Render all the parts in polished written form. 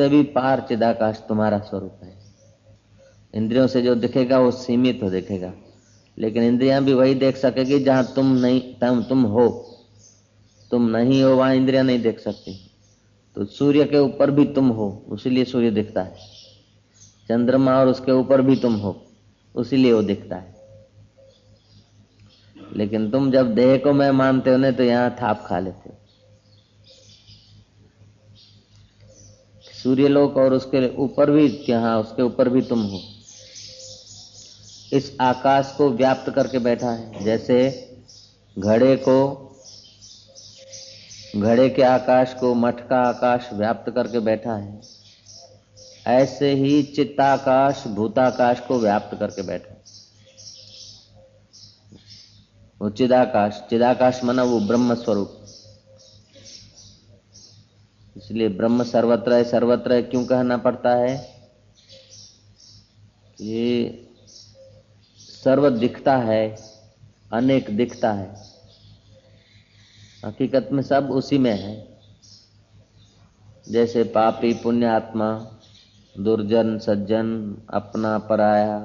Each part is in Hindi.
उससे भी पार चिदाकाश तुम्हारा स्वरूप है। इंद्रियों से जो दिखेगा वो सीमित हो दिखेगा, लेकिन इंद्रियां भी वही देख सकेगी जहां तुम नहीं, तुम हो। तुम नहीं हो वहां इंद्रियां नहीं देख सकती। तो सूर्य के ऊपर भी तुम हो, उसीलिए सूर्य दिखता है। चंद्रमा और उसके ऊपर भी तुम हो, उसीलिए वो दिखता है। लेकिन तुम जब देह को मैं मानते हो ना, तो यहां थाप खा लेते हो। सूर्यलोक और उसके ऊपर भी, यहाँ उसके ऊपर भी तुम हो। इस आकाश को व्याप्त करके बैठा है। जैसे घड़े के आकाश को मठ का आकाश व्याप्त करके बैठा है, ऐसे ही चित्ताकाश भूताकाश को व्याप्त करके बैठा है। वो चिदाकाश, चिदाकाश माना वो ब्रह्म स्वरूप। इसलिए ब्रह्म सर्वत्र है। सर्वत्र है क्यों कहना पड़ता है? ये सर्व दिखता है, अनेक दिखता है, हकीकत में सब उसी में है। जैसे पापी पुण्य आत्मा, दुर्जन सज्जन, अपना पराया,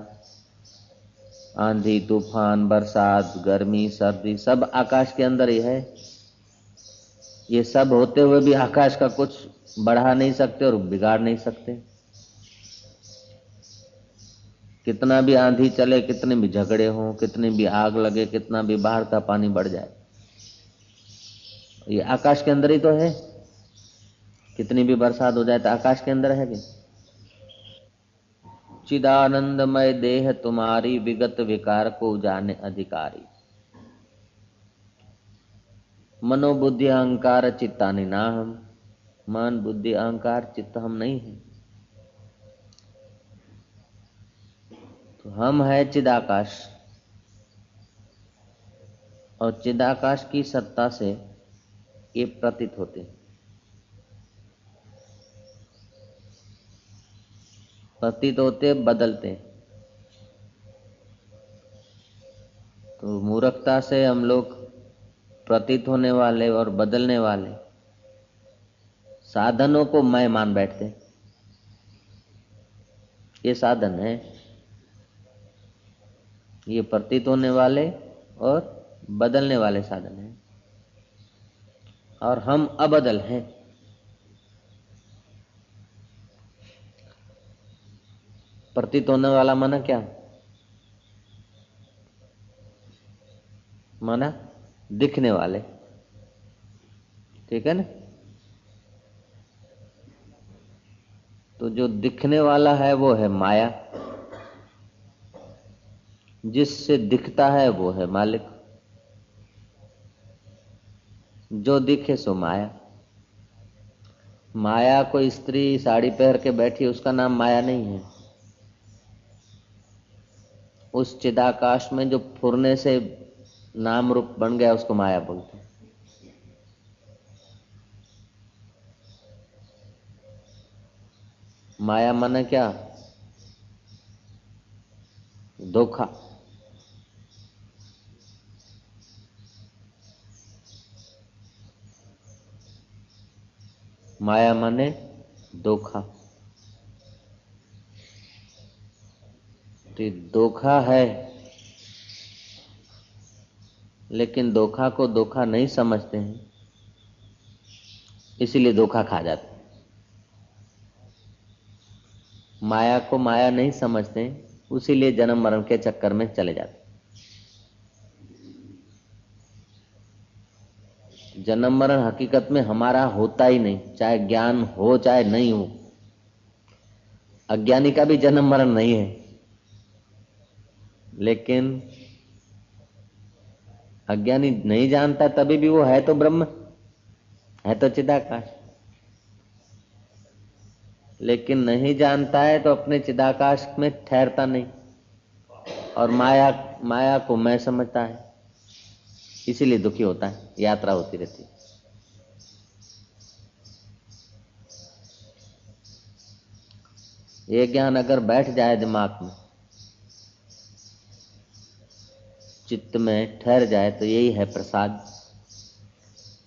आंधी तूफान बरसात गर्मी सर्दी सब आकाश के अंदर ही है। ये सब होते हुए भी आकाश का कुछ बढ़ा नहीं सकते और बिगाड़ नहीं सकते। कितना भी आंधी चले, कितने भी झगड़े हों, कितनी भी आग लगे, कितना भी बाहर का पानी बढ़ जाए, ये आकाश के अंदर ही तो है। कितनी भी बरसात हो जाए तो आकाश के अंदर है भी। चिदानंदमय देह तुम्हारी, विगत विकार को जाने अधिकारी। मनोबुद्धि अहंकार चित्तानि नाहम। मन बुद्धि अहंकार चित्त हम नहीं है। तो हम है चिदाकाश, और चिदाकाश की सत्ता से ये प्रतीत होते हैं। प्रतीत होते बदलते। तो मूर्खता से हम लोग प्रतीत होने वाले और बदलने वाले साधनों को मैं मान बैठते। ये साधन है, ये प्रतीत होने वाले और बदलने वाले साधन हैं, और हम अबदल हैं। प्रतीत होने वाला माना क्या? माना दिखने वाले, ठीक है ना? तो जो दिखने वाला है वो है माया, जिससे दिखता है वो है मालिक। जो दिखे सो माया। माया कोई स्त्री साड़ी पहन के बैठी, उसका नाम माया नहीं है। उस चिदाकाश में जो फुरने से नाम रूप बन गया उसको माया बोलते हैं। माया माने क्या? धोखा। माया माने धोखा। तो धोखा है, लेकिन धोखा को धोखा नहीं समझते हैं, इसीलिए धोखा खा जाते हैं। माया को माया नहीं समझते, उसीलिए जन्म मरण के चक्कर में चले जाते। जन्म मरण हकीकत में हमारा होता ही नहीं, चाहे ज्ञान हो चाहे नहीं हो। अज्ञानी का भी जन्म मरण नहीं है, लेकिन अज्ञानी नहीं जानता तभी भी वो है तो ब्रह्म, है तो चिदाकाश। लेकिन नहीं जानता है तो अपने चिदाकाश में ठहरता नहीं, और माया को मैं समझता है, इसीलिए दुखी होता है, यात्रा होती रहती है। ये ज्ञान अगर बैठ जाए दिमाग में, चित्त में ठहर जाए, तो यही है प्रसाद।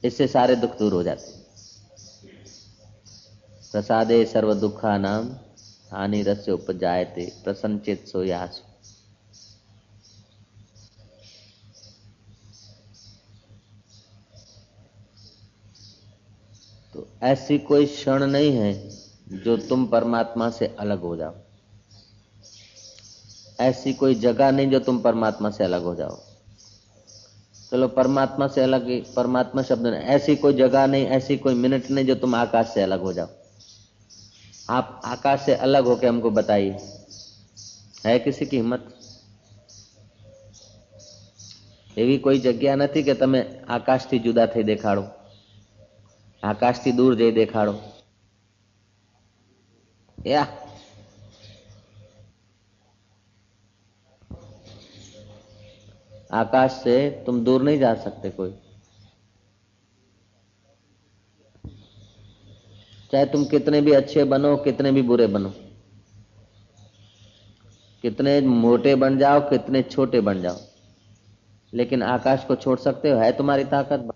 इससे सारे दुख दूर हो जाते हैं। प्रसादे सर्व दुखा नाम हानि रस्य उपजायते प्रसन्नचित सो यासु। तो ऐसी कोई क्षण नहीं है जो तुम परमात्मा से अलग हो जाओ, ऐसी कोई जगह नहीं जो तुम परमात्मा से अलग हो जाओ। चलो परमात्मा से अलग, परमात्मा शब्द नहीं, ऐसी कोई जगह नहीं, ऐसी कोई मिनट नहीं जो तुम आकाश से अलग हो जाओ। आप आकाश से अलग होके हमको बताइए, है किसी की हिम्मत? એવી કોઈ જગ્યા નથી કે તમે આકાશથી જુદા થઈ દેખાડો, આકાશથી દૂર જઈ દેખાડો। या आकाश से तुम दूर नहीं जा सकते कोई, चाहे तुम कितने भी अच्छे बनो, कितने भी बुरे बनो, कितने मोटे बन जाओ, कितने छोटे बन जाओ, लेकिन आकाश को छोड़ सकते हो? है तुम्हारी ताकत?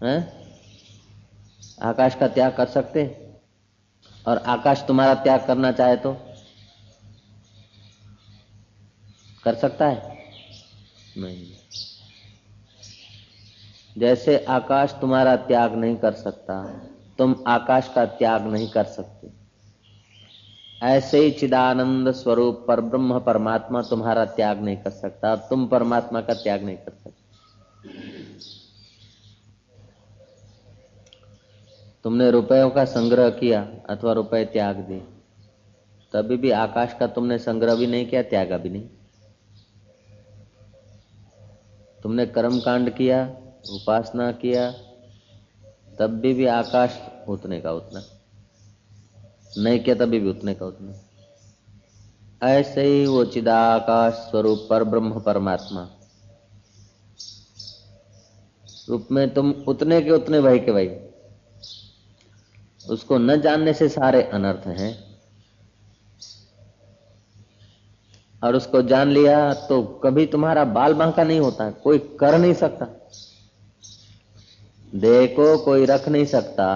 हैं? आकाश का त्याग कर सकते? और आकाश तुम्हारा त्याग करना चाहे तो कर सकता है? नहीं। जैसे आकाश तुम्हारा त्याग नहीं कर सकता, तुम आकाश का त्याग नहीं कर सकते, ऐसे ही चिदानंद स्वरूप परब्रह्म परमात्मा तुम्हारा त्याग नहीं कर सकता, तुम परमात्मा का त्याग नहीं कर सकते। तुमने रुपयों का संग्रह किया अथवा रुपए त्याग दिए, तभी भी आकाश का तुमने संग्रह भी नहीं किया, त्यागा भी नहीं। तुमने कर्म कांड किया, उपासना किया, तब भी आकाश उतने का उतना नहीं किया, तभी भी उतने का उतना। ऐसे ही वो चिदाकाश स्वरूप पर ब्रह्म परमात्मा रूप में तुम उतने के उतने वही के वही। उसको न जानने से सारे अनर्थ हैं, और उसको जान लिया तो कभी तुम्हारा बाल बांका नहीं होता, कोई कर नहीं सकता, देह को कोई रख नहीं सकता,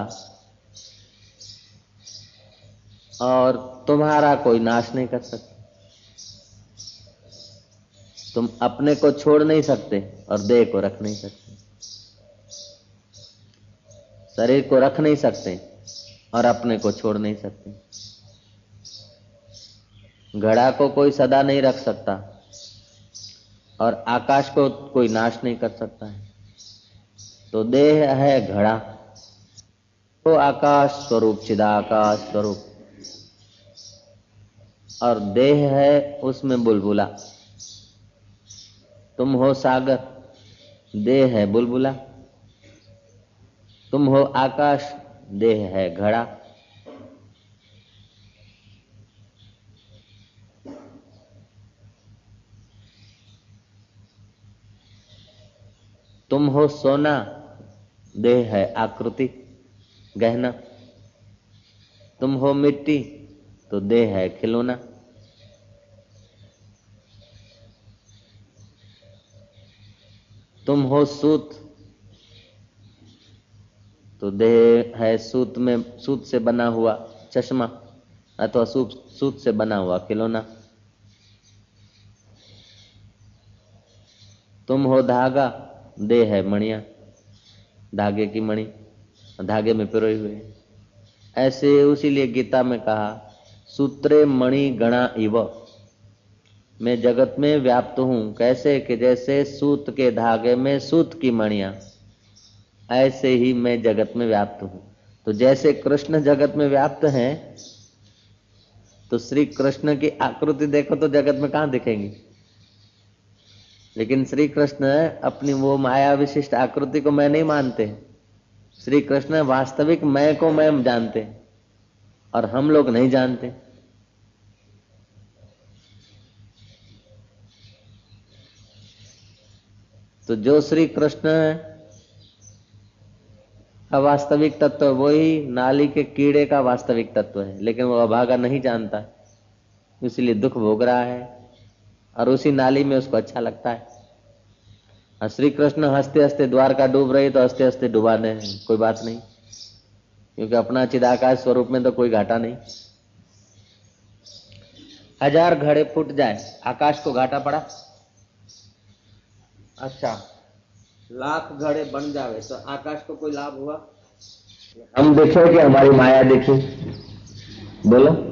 और तुम्हारा कोई नाश नहीं कर सकता। तुम अपने को छोड़ नहीं सकते और देह को रख नहीं सकते, शरीर को रख नहीं सकते और अपने को छोड़ नहीं सकते। घड़ा को कोई सदा नहीं रख सकता और आकाश को कोई नाश नहीं कर सकता है। तो देह है घड़ा, तो आकाश स्वरूप चिदाकाश स्वरूप, और देह है उसमें बुलबुला। तुम हो सागर, देह है बुलबुला। तुम हो आकाश, देह है घड़ा। तुम हो सोना, देह है आकृति गहना। तुम हो मिट्टी, तो देह है खिलौना। तुम हो सूत, तो देह है सूत में, सूत से बना हुआ चश्मा अथवा सूत से बना हुआ खिलौना। तुम हो धागा, देह है मणिया, धागे की मणि, धागे में पिरोए हुए। ऐसे उसीलिए गीता में कहा, सूत्रे मणि गणा इव, मैं जगत में व्याप्त हूं। कैसे? कि जैसे सूत के धागे में सूत की मणियां, ऐसे ही मैं जगत में व्याप्त हूं। तो जैसे कृष्ण जगत में व्याप्त हैं, तो श्री कृष्ण की आकृति देखो तो जगत में कहां दिखेंगी, लेकिन श्री कृष्ण अपनी वो माया विशिष्ट आकृति को मैं नहीं मानते। श्री कृष्ण वास्तविक मैं को मैं जानते, और हम लोग नहीं जानते। तो जो श्री कृष्ण का वास्तविक तत्व, वही नाली के कीड़े का वास्तविक तत्व है, लेकिन वो अभागा नहीं जानता, इसलिए दुख भोग रहा है, और उसी नाली में उसको अच्छा लगता है। और श्री कृष्ण हंसते हंसते द्वारका डूब रही, तो हंसते हंसते डुबा दे, कोई बात नहीं। क्योंकि अपना चिदाकाश स्वरूप में तो कोई घाटा नहीं। 1000 घड़े फूट जाए, आकाश को घाटा पड़ा? अच्छा, 1,00,000 घड़े बन जावे तो आकाश को कोई लाभ हुआ? हम देखे कि हमारी माया देखी? बोलो।